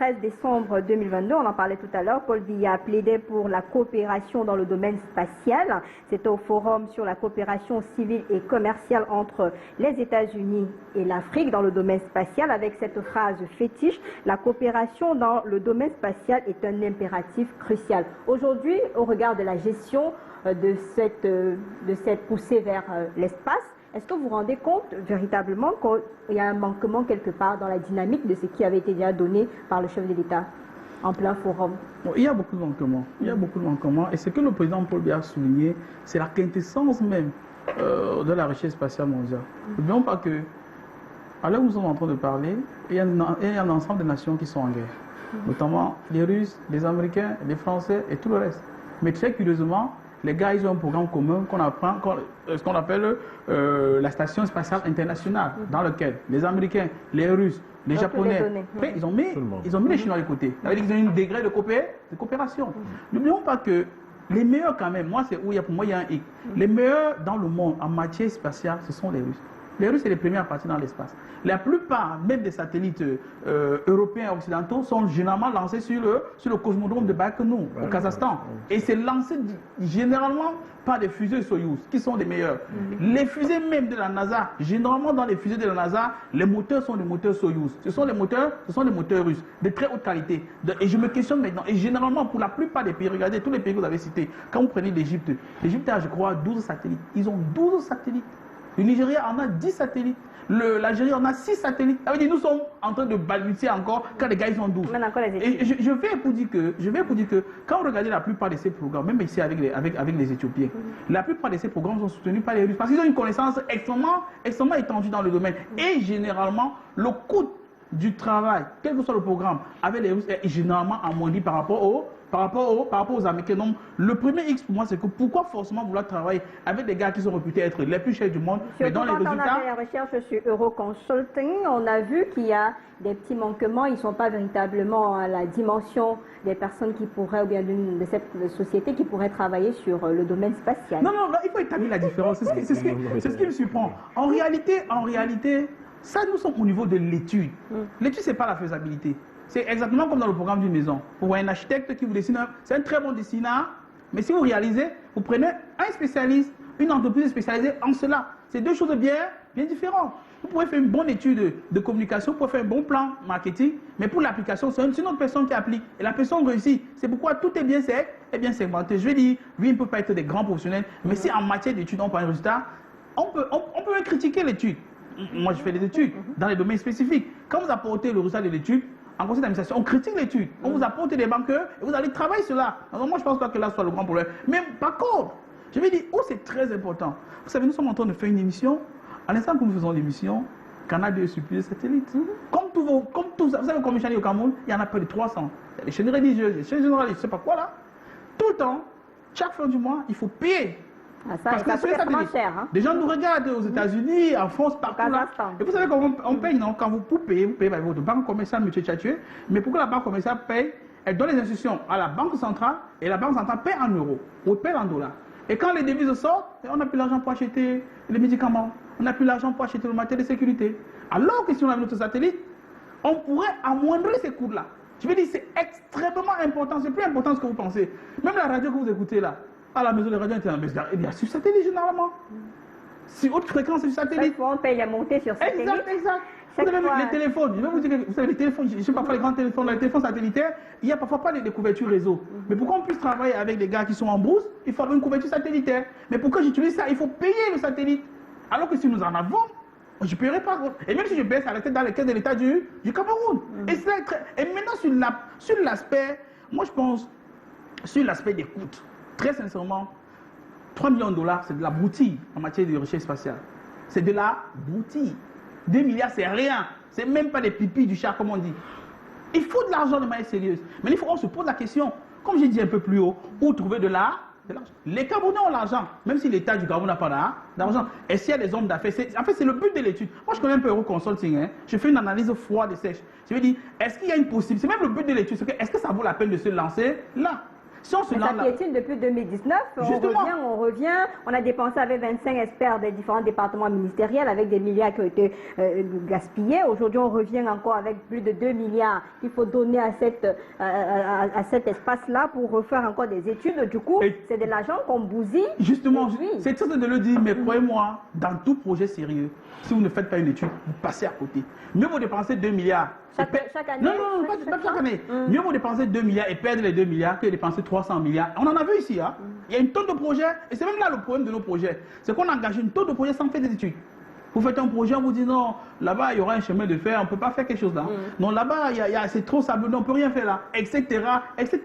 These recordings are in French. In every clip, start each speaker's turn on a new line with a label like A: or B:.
A: 13 décembre 2022, on en parlait tout à l'heure, Paul Biya plaidait pour la coopération dans le domaine spatial. C'était au forum sur la coopération civile et commerciale entre les États-Unis et l'Afrique dans le domaine spatial, avec cette phrase fétiche: la coopération dans le domaine spatial est un impératif crucial. Aujourd'hui, au regard de la gestion de cette poussée vers l'espace, est-ce que vous vous rendez compte véritablement qu'il y a un manquement quelque part dans la dynamique de ce qui avait été déjà donné par le chef de l'État en plein forum?
B: Bon, il y a beaucoup de manquements. Il y a beaucoup de manquements. Et ce que le président Paul Biya a souligné, c'est la quintessence même de la recherche spatiale mondiale. N'oublions pas que, à l'heure où nous sommes en train de parler, il y a un ensemble de nations qui sont en guerre. Notamment les Russes, les Américains, les Français et tout le reste. Mais très curieusement, les gars, ils ont un programme commun ce qu'on appelle la Station spatiale internationale, dans lequel les Américains, les Russes, les Japonais, ils ont mis les Chinois de côté. Ça veut dire qu'ils ont un degré de coopération. N'oublions pas que les meilleurs quand même, moi c'est où pour moi il y a un hic. Les meilleurs dans le monde en matière spatiale, ce sont les Russes. Les Russes, c'est les premiers à partir dans l'espace. La plupart, même des satellites européens et occidentaux, sont généralement lancés sur le cosmodrome de Baïkonour, au Kazakhstan. Et c'est lancé généralement par des fusées Soyouz, qui sont les meilleurs. Les fusées même de la NASA, généralement dans les fusées de la NASA, les moteurs sont des moteurs Soyouz. Ce sont des moteurs russes, de très haute qualité. Et je me questionne maintenant, et généralement, pour la plupart des pays, regardez tous les pays que vous avez cités, quand vous prenez l'Égypte a, je crois, 12 satellites. Ils ont 12 satellites. Le Nigeria en a 10 satellites. L'Algérie en a 6 satellites. Ça veut dire nous sommes en train de balbutier encore quand les gars ils sont 12. Et je vais vous dire que quand vous regardez la plupart de ces programmes, même ici avec les Éthiopiens, la plupart de ces programmes sont soutenus par les Russes parce qu'ils ont une connaissance extrêmement étendue dans le domaine. Et généralement, le coût du travail, quel que soit le programme, avec les Russes est généralement amoindri par rapport aux Américains. Donc, le premier X pour moi, c'est que pourquoi forcément vouloir travailler avec des gars qui sont réputés être les plus chers du monde, mais dans les résultats...
A: Quand on a fait la recherche sur Euroconsulting, on a vu qu'il y a des petits manquements. Ils ne sont pas véritablement à la dimension des personnes qui pourraient, ou bien de cette société qui pourrait travailler sur le domaine spatial.
B: Non, là, il faut établir la différence. C'est ce qui me surprend. En réalité, ça, nous sommes au niveau de l'étude. L'étude, ce n'est pas la faisabilité. C'est exactement comme dans le programme d'une maison. Vous voyez un architecte qui vous dessine, c'est un très bon dessineur, mais si vous réalisez, vous prenez un spécialiste, une entreprise spécialisée en cela. C'est deux choses bien différentes. Vous pouvez faire une bonne étude de communication, vous pouvez faire un bon plan marketing, mais pour l'application, c'est une autre personne qui applique. Et la personne réussit. C'est pourquoi tout est bien segmenté. Je vais dire, lui, il ne peut pas être des grands professionnels, mais si en matière d'études, on prend un résultat, on peut même critiquer l'étude. Moi, je fais des études dans les domaines spécifiques. Quand vous apportez le résultat de l'étude, en conseil d'administration, on critique l'étude. On vous apporte des banqueurs et vous allez travailler sur cela. Alors moi, je ne pense pas que là soit le grand problème. Mais par contre, je vais dire où c'est très important. Vous savez, nous sommes en train de faire une émission. À l'instant que nous faisons l'émission, Canal 2 supplie les satellites. Comme tous, vous savez combien de chaînes au Cameroun? Il y en a près de 300. Il y a les chaînes religieuses, les chaînes généralistes, je ne sais pas quoi là. Tout le temps, chaque fin du mois, il faut payer.
A: Parce que c'est vraiment cher.
B: Des gens nous regardent aux États-Unis, en France, partout là. Et vous savez comment on paye, non? Quand vous payez par votre banque commerciale, M. Tchatchoué. Mais pour que la banque commerciale paye, elle donne les instructions à la banque centrale et la banque centrale paye en euros ou paye en dollars. Et quand les devises sortent, on n'a plus l'argent pour acheter les médicaments, on n'a plus l'argent pour acheter le matériel de sécurité. Alors que si on avait notre satellite, on pourrait amoindrir ces coûts-là. Je veux dire, c'est extrêmement important, c'est plus important que ce que vous pensez. Même la radio que vous écoutez là, à la maison de radio internationale, il y a sur satellite généralement. Sur haute fréquence, c'est sur satellite.
A: On paye la montée sur satellite.
B: Exact. Vous avez les téléphones, je vais vous dire que vous savez, les téléphones, je sais parfois les grands téléphones, les téléphones satellitaires, il n'y a parfois pas de couverture réseau. Mais pour qu'on puisse travailler avec des gars qui sont en bourse, il faut avoir une couverture satellitaire. Mais pour que j'utilise ça, il faut payer le satellite. Alors que si nous en avons, je ne paierai pas. Et même si je paye, ça reste dans les caisses de l'État du Cameroun. Et maintenant, sur l'aspect, moi je pense, sur l'aspect des coûts, très sincèrement, 3 millions de dollars, c'est de la broutille en matière de recherche spatiale. C'est de la broutille. 2 milliards, c'est rien. C'est même pas des pipis du chat, comme on dit. Il faut de l'argent de manière sérieuse. Mais il faut qu'on se pose la question, comme j'ai dit un peu plus haut, où trouver de l'argent. Les Camerounais ont l'argent, même si l'État du Cameroun n'a pas d'argent. Et s'il y a des hommes d'affaires, en fait, c'est le but de l'étude. Moi, je connais un peu Euroconsulting. Je fais une analyse froide et sèche. Je veux dire, est-ce qu'il y a une possibilité? C'est même le but de l'étude. Est-ce que ça vaut la peine de se lancer là? Si on se
A: Mais ça
B: lance
A: piétine depuis 2019,
B: Justement.
A: on revient, on a dépensé avec 25 experts des différents départements ministériels avec des milliards qui ont été gaspillés. Aujourd'hui, on revient encore avec plus de 2 milliards qu'il faut donner à cet espace-là pour refaire encore des études. Du coup, c'est de l'argent qu'on bousille.
B: Justement,
A: Et puis,
B: c'est triste de le dire, mais croyez-moi, dans tout projet sérieux, si vous ne faites pas une étude, vous passez à côté. Mieux vaut dépenser 2 milliards.
A: chaque année.
B: Non, pas chaque année. Mieux vaut dépenser 2 milliards et perdre les 2 milliards que dépenser 300 milliards. On en a vu ici. Hein. Il y a une tonne de projets, et c'est même là le problème de nos projets. C'est qu'on engage une tonne de projets sans faire des études. Vous faites un projet, on vous dit non, là-bas il y aura un chemin de fer, on ne peut pas faire quelque chose là. Non, là-bas c'est trop sablonneux, on ne peut rien faire là, etc. etc.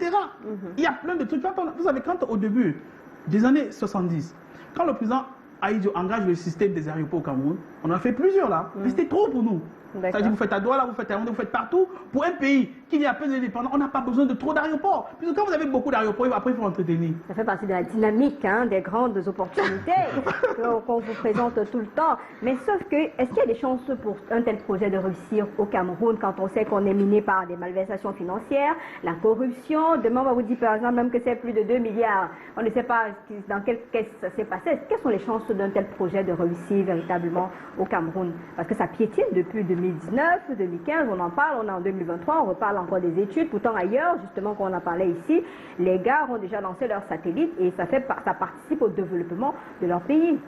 B: Il y a plein de trucs. Vous savez, quand au début des années 70, quand le président Ahidjo engage le système des aéroports au Cameroun, on en a fait plusieurs là, mais c'était trop pour nous. C'est-à-dire vous faites à Douala, vous faites à Yaoundé, vous faites partout. Pour un pays qui vient à peine indépendant, on n'a pas besoin de trop d'aéroports. Puisque quand vous avez beaucoup d'aéroports, après il faut entretenir.
A: Ça fait partie de la dynamique, des grandes opportunités qu'on vous présente tout le temps. Mais sauf que, est-ce qu'il y a des chances pour un tel projet de réussir au Cameroun quand on sait qu'on est miné par des malversations financières, la corruption? Demain, on va vous dire par exemple même que c'est plus de 2 milliards. On ne sait pas dans quelle caisse ça s'est passé. Quelles sont les chances d'un tel projet de réussir véritablement au Cameroun? Parce que ça piétine depuis 2019, 2015, on en parle, on est en 2023, on reparle encore des études. Pourtant ailleurs, justement, quand on en parlait ici, les gars ont déjà lancé leurs satellites et ça participe au développement de leur pays.